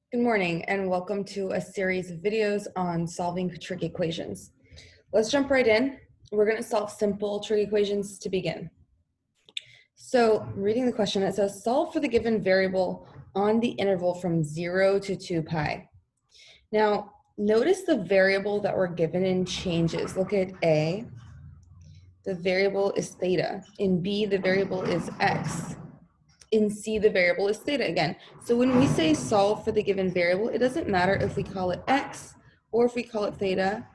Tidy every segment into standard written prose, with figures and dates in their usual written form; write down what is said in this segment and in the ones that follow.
Good morning and welcome to a series of videos on solving trig equations. Let's jump right in. We're going to solve simple trig equations to begin. So reading the question, it says solve for the given variable on the interval from 0 to 2 pi. Now notice the variable that we're given in changes. Look at A, the variable is theta. In B, the variable is x. In C, the variable is theta again. So when we say solve for the given variable, it doesn't matter if we call it x or if we call it theta.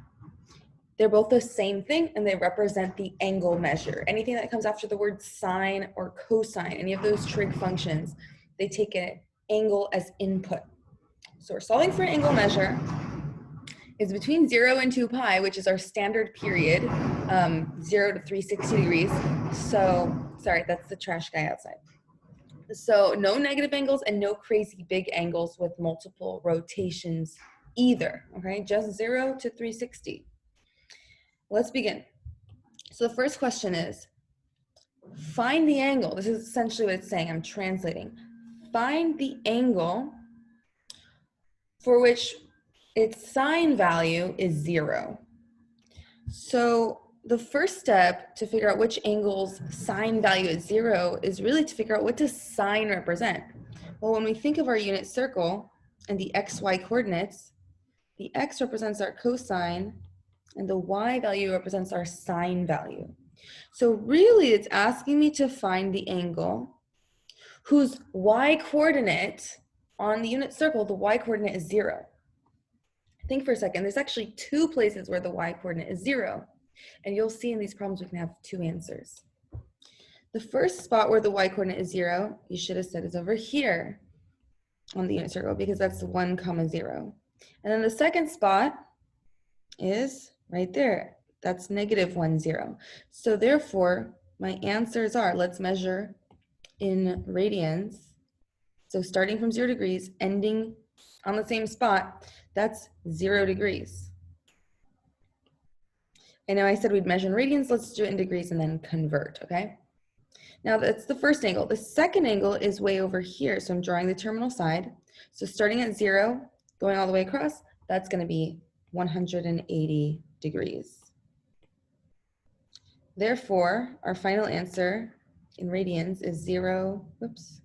They're both the same thing and they represent the angle measure. Anything that comes after the word sine or cosine, any of those trig functions, they take an angle as input. So we're solving for an angle measure. It's between 0 and 2 pi, which is our standard period, 0 to 360 degrees. So, sorry, that's the trash guy outside. So no negative angles and no crazy big angles with multiple rotations either, okay? Just 0 to 360. Let's begin. So the first question is, find the angle. This is essentially what it's saying. I'm translating. Find the angle for which its sine value is 0. So the first step to figure out which angle's sine value is 0 is really to figure out what does sine represent. Well, when we think of our unit circle and the xy coordinates, the x represents our cosine and the y value represents our sine value. So really it's asking me to find the angle whose y coordinate on the unit circle, the y coordinate is 0. Think for a second, there's actually two places where the y coordinate is 0. And you'll see in these problems we can have two answers. The first spot where the y coordinate is 0, you should have said is over here on the unit circle because that's 1, 0. And then the second spot is right there. That's -1, 0. So therefore, my answers are, let's measure in radians. So starting from 0 degrees, ending on the same spot, that's 0 degrees. I know I said we'd measure in radians, let's do it in degrees and then convert, okay? Now that's the first angle. The second angle is way over here, so I'm drawing the terminal side. So starting at 0, going all the way across, that's gonna be 180 degrees. Therefore, our final answer in radians is 0, whoops.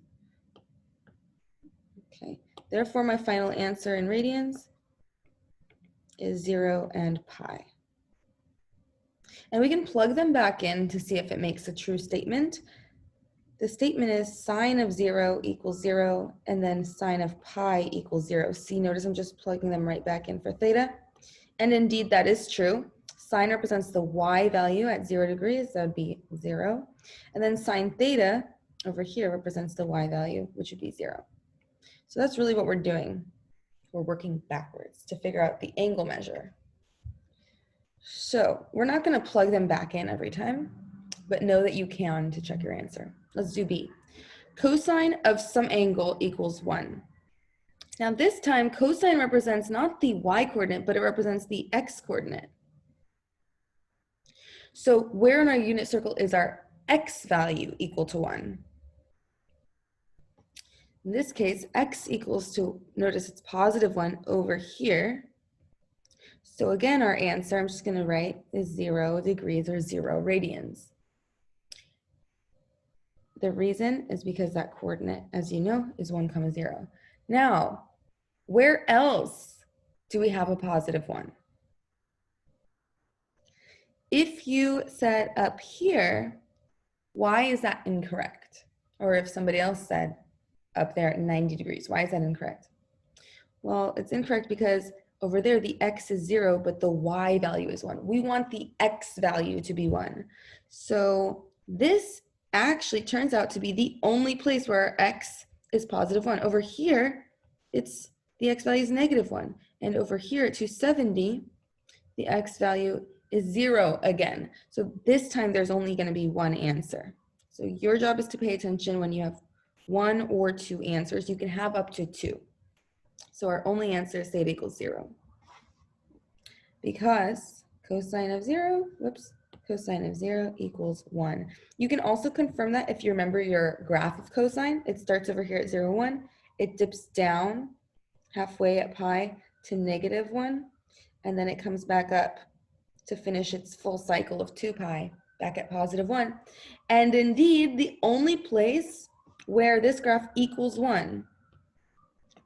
Okay, therefore my final answer in radians is 0 and pi. And we can plug them back in to see if it makes a true statement. The statement is sine of 0 equals 0, and then sine of pi equals 0. See, notice I'm just plugging them right back in for theta. And indeed, that is true. Sine represents the y value at 0 degrees, that would be 0. And then sine theta over here represents the y value, which would be 0. So that's really what we're doing. We're working backwards to figure out the angle measure. So we're not going to plug them back in every time, but know that you can to check your answer. Let's do B. Cosine of some angle equals 1. Now this time, cosine represents not the y coordinate, but it represents the x coordinate. So where in our unit circle is our x value equal to 1? In this case, x equals to, notice it's +1 over here. So again, our answer, I'm just going to write, is 0 degrees or 0 radians. The reason is because that coordinate, as you know, is 1, 0. Now, where else do we have a +1? If you said up here, why is that incorrect? Or if somebody else said up there at 90 degrees, why is that incorrect? Well, it's incorrect because over there, the x is 0, but the y value is 1. We want the x value to be 1. So this actually turns out to be the only place where our x is +1. Over here, it's the x value is -1. And over here at 270, the x value is 0 again. So this time there's only going to be one answer. So your job is to pay attention when you have 1 or 2 answers. You can have up to 2. So our only answer is theta equals 0. Because cosine of 0, cosine of 0 equals 1. You can also confirm that if you remember your graph of cosine. It starts over here at 0, 1. It dips down halfway at pi to -1, and then it comes back up to finish its full cycle of 2 pi back at +1. And indeed, the only place where this graph equals 1,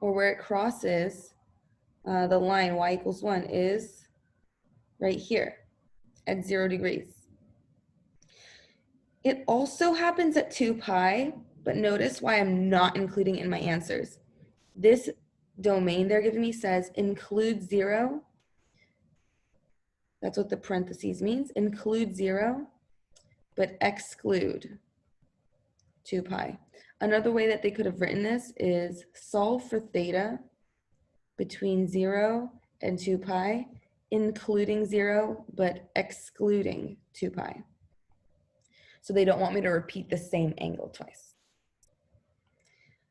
or where it crosses the line y equals 1, is right here at 0 degrees. It also happens at 2 pi, but notice why I'm not including it in my answers. This domain they're giving me says include 0. That's what the parentheses means. Include 0, but exclude 2 pi. Another way that they could have written this is solve for theta between 0 and 2 pi, including 0, but excluding 2 pi. So they don't want me to repeat the same angle twice.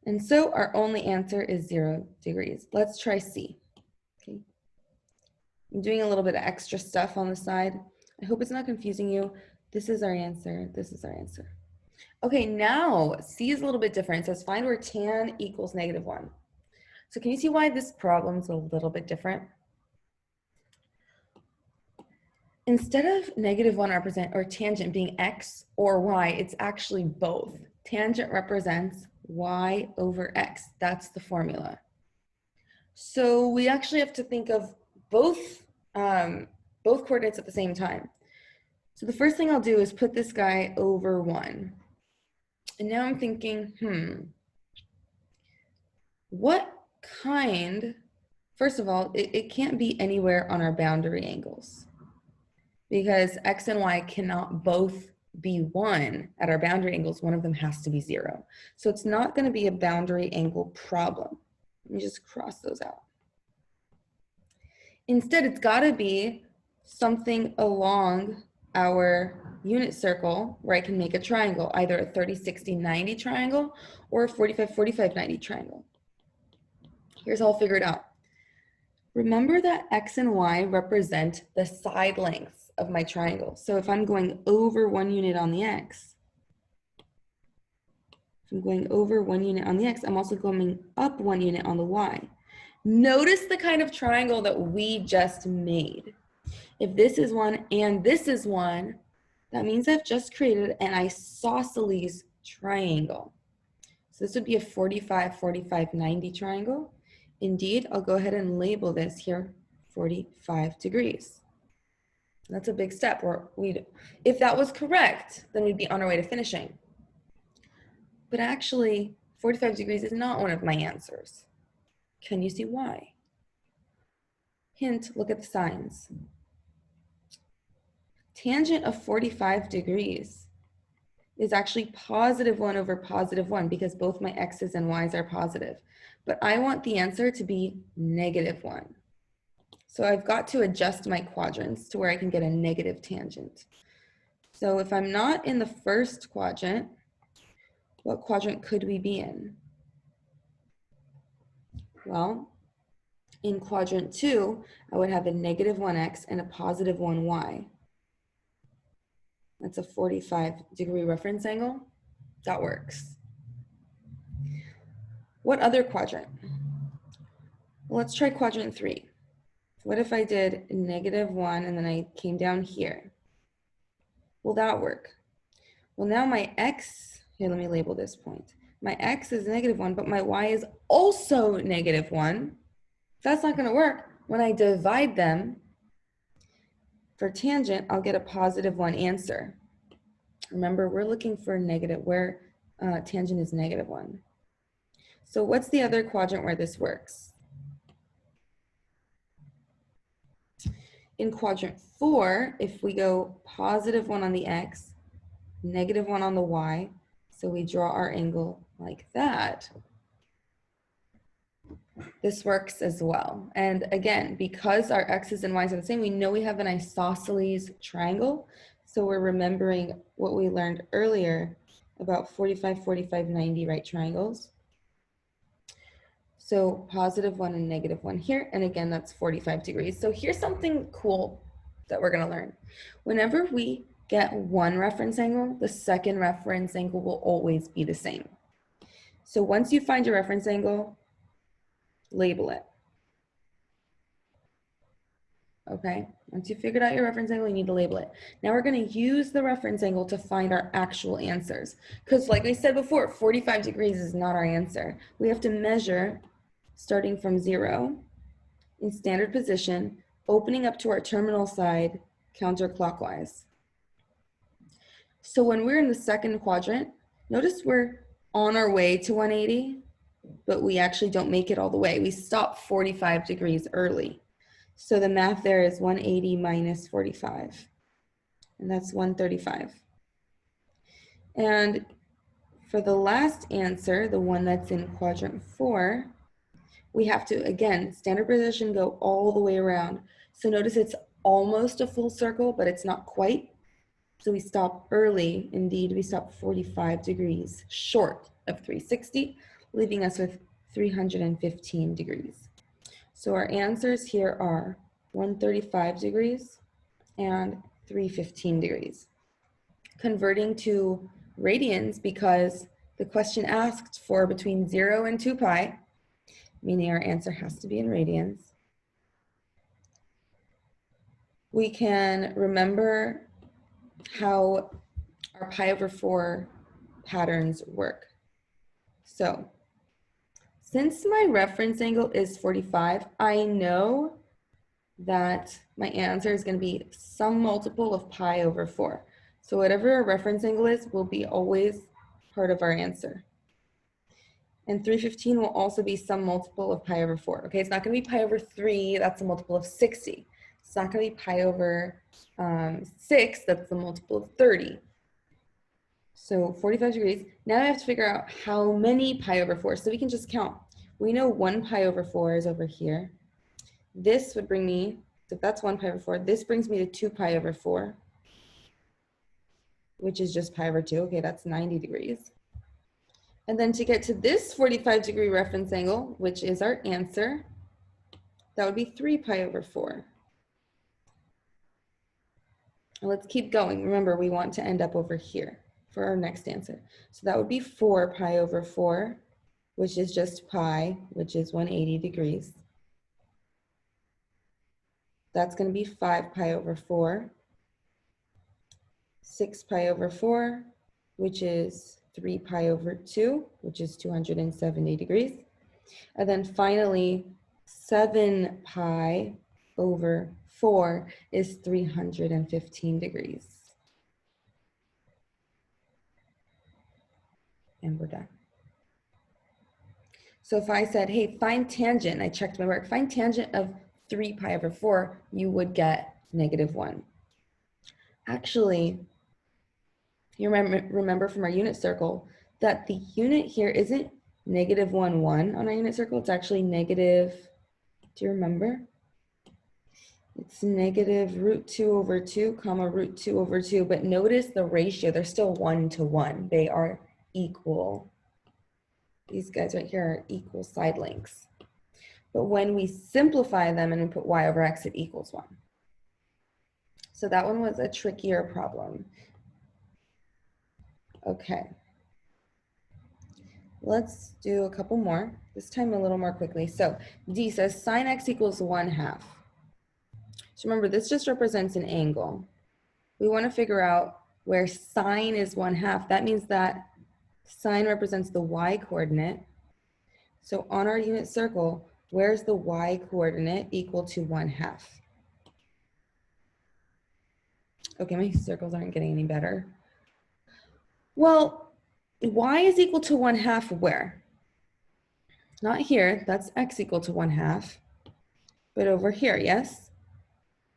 And so our only answer is 0 degrees. Let's try C. Okay. I'm doing a little bit of extra stuff on the side. I hope it's not confusing you. This is our answer. This is our answer. Okay, now C is a little bit different. It says find where tan equals -1. So can you see why this problem's a little bit different? Instead of -1 represent or tangent being x or y, it's actually both. Tangent represents y over x. That's the formula. So we actually have to think of both coordinates at the same time. So the first thing I'll do is put this guy over 1. And now I'm thinking, what kind, first of all, it can't be anywhere on our boundary angles, because x and y cannot both be 1 at our boundary angles. One of them has to be 0. So it's not going to be a boundary angle problem. Let me just cross those out. Instead, it's got to be something along our unit circle where I can make a triangle, either a 30, 60, 90 triangle or a 45, 45, 90 triangle. Here's how I'll figure it out. Remember that x and y represent the side lengths of my triangle. So if I'm going over 1 unit on the x, if I'm going over 1 unit on the x, I'm also going up 1 unit on the y. Notice the kind of triangle that we just made. If this is 1 and this is 1, that means I've just created an isosceles triangle. So this would be a 45, 45, 90 triangle. Indeed, I'll go ahead and label this here 45 degrees. That's a big step. If that was correct, then we'd be on our way to finishing. But actually, 45 degrees is not one of my answers. Can you see why? Hint, look at the signs. Tangent of 45 degrees is actually +1 over +1 because both my x's and y's are positive. But I want the answer to be -1. So I've got to adjust my quadrants to where I can get a negative tangent. So if I'm not in the first quadrant, what quadrant could we be in? Well, in quadrant 2, I would have a -1x and a +1y. That's a 45-degree reference angle. That works. What other quadrant? Well, let's try quadrant 3. What if I did -1 and then I came down here? Will that work? Well, now my x, here, let me label this point. My x is -1, but my y is also -1. That's not going to work. When I divide them, for tangent, I'll get a +1 answer. Remember, we're looking for where tangent is -1. So what's the other quadrant where this works? In quadrant 4, if we go +1 on the x, -1 on the y, so we draw our angle like that, this works as well. And again, because our x's and y's are the same, we know we have an isosceles triangle. So we're remembering what we learned earlier about 45, 45, 90 right triangles. So +1 and -1 here. And again, that's 45 degrees. So here's something cool that we're going to learn. Whenever we get one reference angle, the second reference angle will always be the same. So once you find your reference angle, label it. Okay, once you figured out your reference angle, you need to label it. Now we're going to use the reference angle to find our actual answers. Because like I said before, 45 degrees is not our answer. We have to measure starting from 0 in standard position, opening up to our terminal side counterclockwise. So when we're in the second quadrant, notice we're on our way to 180, but we actually don't make it all the way. We stop 45 degrees early. So the math there is 180 minus 45, and that's 135. And for the last answer, the one that's in quadrant 4, we have to, again, standard position, go all the way around. So notice it's almost a full circle, but it's not quite. So we stop early. Indeed, we stop 45 degrees short of 360, leaving us with 315 degrees. So our answers here are 135 degrees and 315 degrees. Converting to radians, because the question asked for between 0 and 2 pi, meaning our answer has to be in radians. We can remember how our pi over 4 patterns work. So since my reference angle is 45, I know that my answer is going to be some multiple of pi over 4. So whatever our reference angle is will be always part of our answer. And 315 will also be some multiple of pi over 4. Okay, it's not going to be pi over 3, that's a multiple of 60. It's not going to be pi over 6, that's the multiple of 30. So 45 degrees. Now I have to figure out how many pi over 4. So we can just count. We know 1 pi over 4 is over here. This would bring me, so if that's 1 pi over 4, this brings me to 2 pi over 4, which is just pi over 2. Okay, that's 90 degrees. And then to get to this 45 degree reference angle, which is our answer, that would be 3 pi over 4. Now let's keep going. Remember, we want to end up over here for our next answer. So that would be 4 pi over 4, which is just pi, which is 180 degrees. That's going to be 5 pi over 4, 6 pi over 4, which is 3 pi over 2, which is 270 degrees. And then finally, 7 pi over 4 is 315 degrees. And we're done. So if I said, hey, find tangent, I checked my work, find tangent of 3 pi over 4, you would get -1. Actually, you remember from our unit circle that the unit here isn't -1, 1 on our unit circle. It's actually negative, do you remember? It's negative √2 over 2, comma √2 over 2. But notice the ratio, they're still 1 to 1. They are equal. These guys right here are equal side lengths. But when we simplify them and we put y over x, it equals 1. So that one was a trickier problem. Okay. Let's do a couple more, this time a little more quickly. So D says sine x equals 1/2. So remember, this just represents an angle. We want to figure out where sine is 1/2. That means that sine represents the y coordinate. So on our unit circle, where's the y coordinate equal to 1/2? Okay, my circles aren't getting any better. Well, y is equal to 1/2 where? Not here, that's x equal to 1/2, but over here, yes?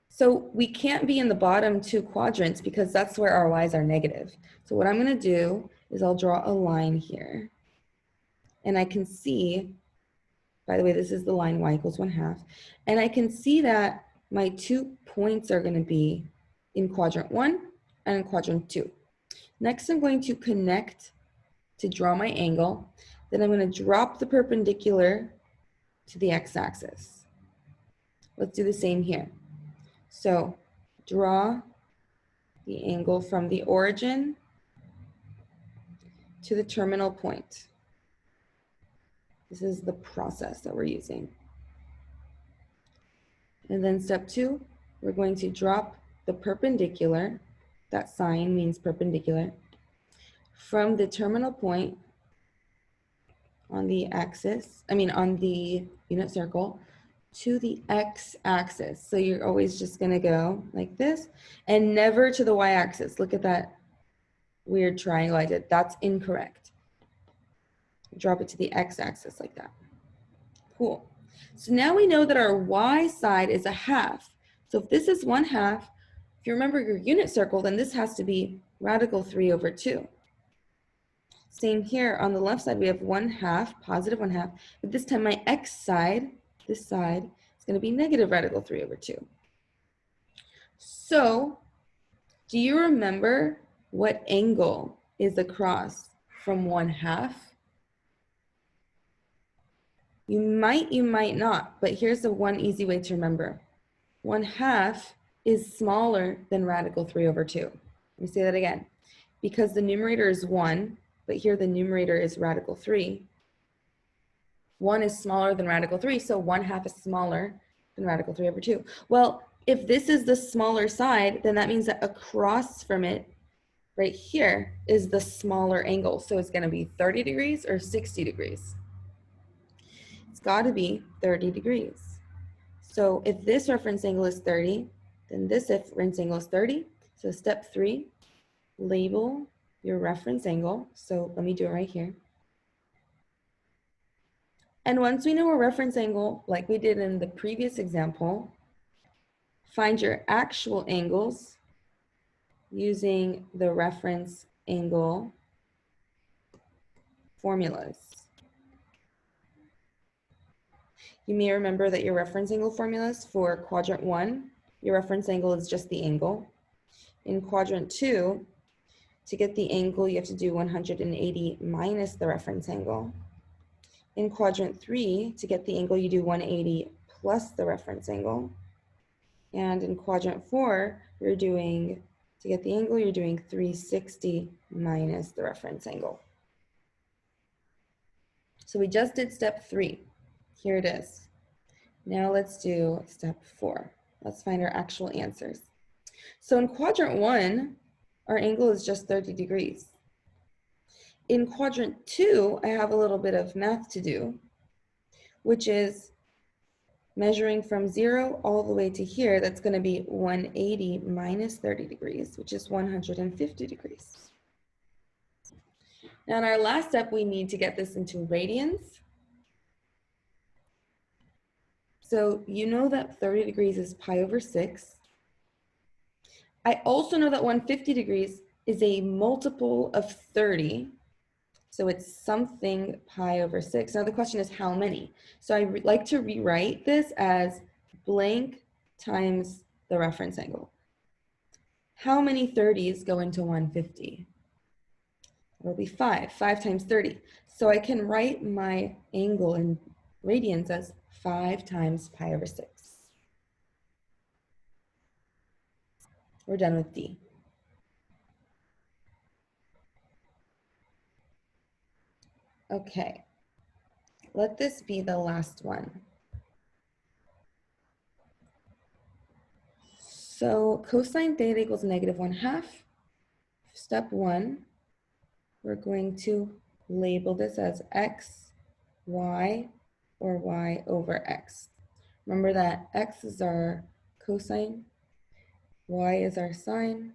So we can't be in the bottom 2 quadrants because that's where our y's are negative. So what I'm going to do is I'll draw a line here. And I can see, by the way, this is the line y equals 1/2. And I can see that my 2 points are going to be in quadrant 1 and in quadrant 2. Next, I'm going to connect to draw my angle. Then I'm going to drop the perpendicular to the x-axis. Let's do the same here. So draw the angle from the origin to the terminal point. This is the process that we're using. And then step 2, we're going to drop the perpendicular, that sign means perpendicular, from the terminal point on the axis, on the unit circle, to the x-axis. So you're always just gonna go like this and never to the y-axis. Look at that weird triangle I did. That's incorrect. Drop it to the x-axis like that. Cool. So now we know that our y side is a half. So if this is 1/2, if you remember your unit circle, then this has to be radical 3/2. Same here on the left side, we have 1/2, positive 1/2, but this time my x side, this side, is going to be negative radical 3/2. So, do you remember what angle is across from 1/2? You might not, but here's the one easy way to remember. 1/2 is smaller than radical 3/2. Let me say that again. Because the numerator is 1, but here the numerator is radical 3. 1 is smaller than radical 3, so 1/2 is smaller than radical 3/2. Well, if this is the smaller side, then that means that across from it, right here, is the smaller angle. So it's going to be 30 degrees or 60 degrees. It's got to be 30 degrees. So if this reference angle is 30, then this reference angle is 30. So step 3, label your reference angle. So let me do it right here. And once we know a reference angle, like we did in the previous example, find your actual angles using the reference angle formulas. You may remember that your reference angle formulas for quadrant 1, your reference angle is just the angle. In quadrant 2, to get the angle, you have to do 180 minus the reference angle. In quadrant 3, to get the angle, you do 180 plus the reference angle. And in quadrant 4, to get the angle, you're doing 360 minus the reference angle. So we just did step 3. Here it is. Now let's do step 4. Let's find our actual answers. So in quadrant 1, our angle is just 30 degrees. In quadrant 2, I have a little bit of math to do, which is measuring from 0 all the way to here. That's going to be 180 minus 30 degrees, which is 150 degrees. Now in our last step, we need to get this into radians. So you know that 30 degrees is pi over 6. I also know that 150 degrees is a multiple of 30. So it's something pi over 6. Now the question is how many? So I like to rewrite this as blank times the reference angle. How many 30s go into 150? It'll be 5. 5 times 30. So I can write my angle in radians as 5 times pi over 6. We're done with D. Okay, let this be the last one. So cosine theta equals negative 1/2. Step 1, we're going to label this as x, y, or y over x. Remember that x is our cosine, y is our sine,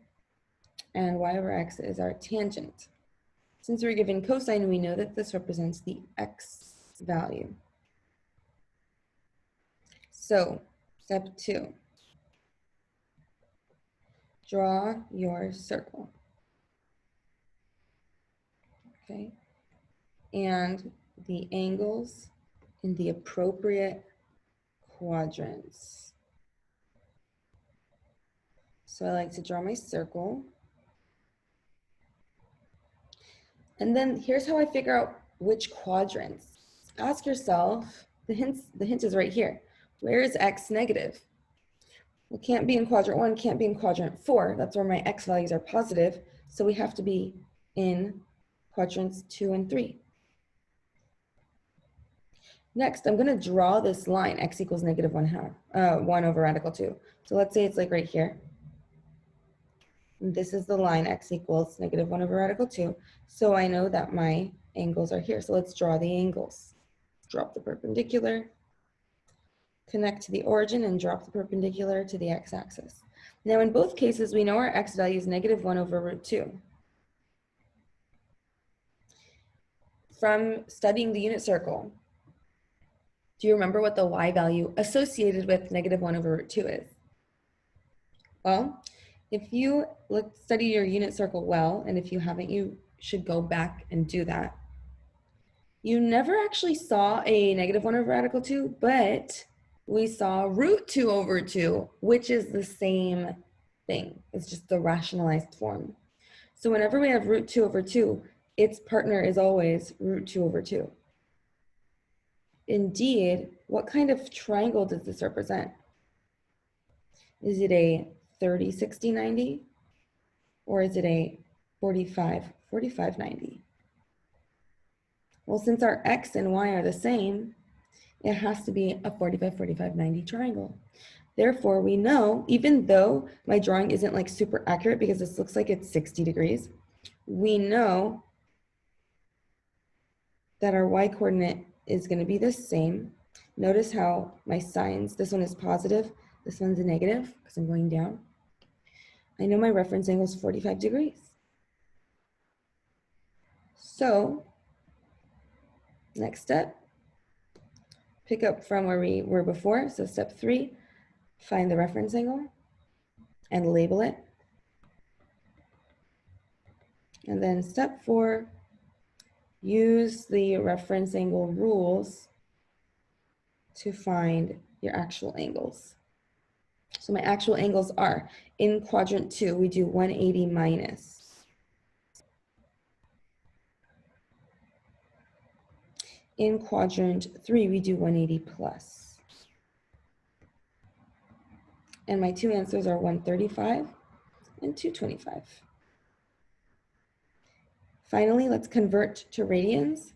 and y over x is our tangent. Since we're given cosine, we know that this represents the x value. So, step 2, draw your circle. Okay, and the angles in the appropriate quadrants. So I like to draw my circle. And then here's how I figure out which quadrants. Ask yourself, the hint is right here. Where is x negative? Well, can't be in quadrant 1, can't be in quadrant 4. That's where my x values are positive. So we have to be in quadrants 2 and 3. Next, I'm going to draw this line, x equals negative 1 over radical 2. So let's say it's like right here. And this is the line, x equals negative 1 over radical 2. So I know that my angles are here. So let's draw the angles. Drop the perpendicular, connect to the origin, and drop the perpendicular to the x-axis. Now in both cases, we know our x value is negative 1 over root 2. From studying the unit circle, do you remember what the y value associated with negative 1 over root 2 is? Well, if you study your unit circle well, and if you haven't, you should go back and do that. You never actually saw a negative 1 over radical 2, but we saw root 2 over 2, which is the same thing. It's just the rationalized form. So whenever we have root 2 over 2, its partner is always root 2 over 2. Indeed, what kind of triangle does this represent? Is it a 30, 60, 90? Or is it a 45, 45, 90? Well, since our x and y are the same, it has to be a 45, 45, 90 triangle. Therefore, we know, even though my drawing isn't like super accurate because this looks like it's 60 degrees, we know that our y coordinate is going to be the same. Notice how my signs, this one is positive, this one's a negative because I'm going down. I know my reference angle is 45 degrees. So, next step, pick up from where we were before. So step 3, find the reference angle and label it. And then step 4, use the reference angle rules to find your actual angles. So my actual angles are, in quadrant 2, we do 180 minus. In quadrant 3, we do 180 plus. And my two answers are 135 and 225. Finally, let's convert to radians.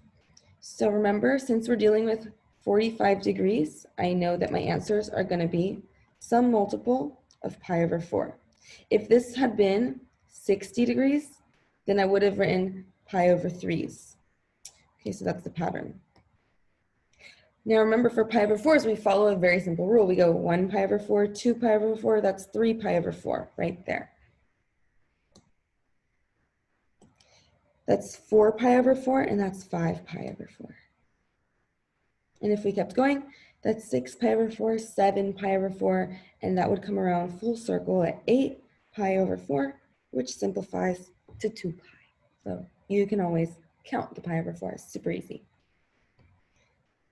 So remember, since we're dealing with 45 degrees, I know that my answers are going to be some multiple of pi over 4. If this had been 60 degrees, then I would have written pi over 3s. Okay, so that's the pattern. Now remember, for pi over 4s, we follow a very simple rule. We go 1 pi over 4, 2 pi over 4, that's 3 pi over 4 right there. That's 4 pi over 4, and that's 5 pi over 4. And if we kept going, that's 6 pi over 4, 7 pi over 4, and that would come around full circle at 8 pi over 4, which simplifies to 2 pi. So you can always count the pi over 4. It's super easy.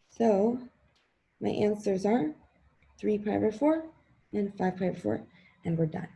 So my answers are 3 pi over 4 and 5 pi over 4, and we're done.